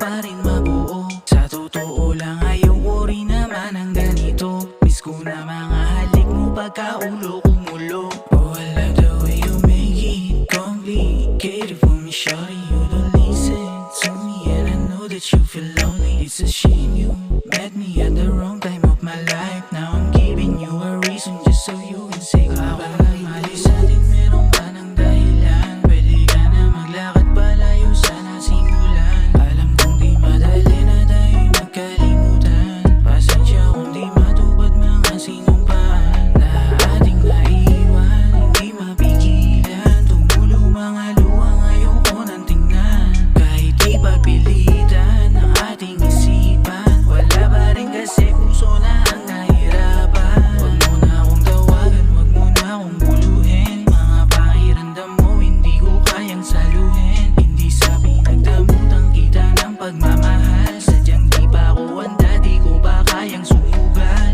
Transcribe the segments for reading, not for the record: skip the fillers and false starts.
pa rin mabuo. Sa totoo lang ayaw ko rin naman ang ganito. Miss ko na mga halik mo pagkaulo kumulo. Oh, I love the way you make it complicated for me, shawty. You don't listen to me and I know that you feel lonely. It's a shame you met me at the wrong time of my life. Now I'm giving you a reason just so you can say goodbye. Ako na mali sa atin, meron ka ng dahilan. Pwede ka na maglakad palayo sa nasimulan. Alam kong di madali na tayo'y magkalimutan. Pasensya kung di matupad mga sinumpaan na ating naiwan, hindi mapigilan. Tumulo mga luha ngayon ko nang tingnan. Kahit di pagpilitan ang ating isipan, wala pa rin kasi puso na ang nahirapan. Huwag mo na akong tawagan, huwag mo na akong buluhin. Mga pakiramdam mo hindi ko kayang saluhin. Hindi sa pinagdamutan kita ng pagmamahal. Sadyang di pa ako handa, di ko pa kayang sumugal.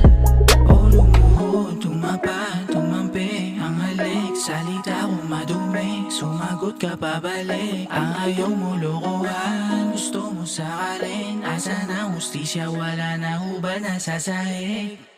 O lumuhod, tumapa, tumampi ang halik. Salita ko madumi, sumagot ka pabalik. Ang ayaw mo lokohan, gusto mo sakalin. Asan ang hustisya, wala na hubad na sasahig.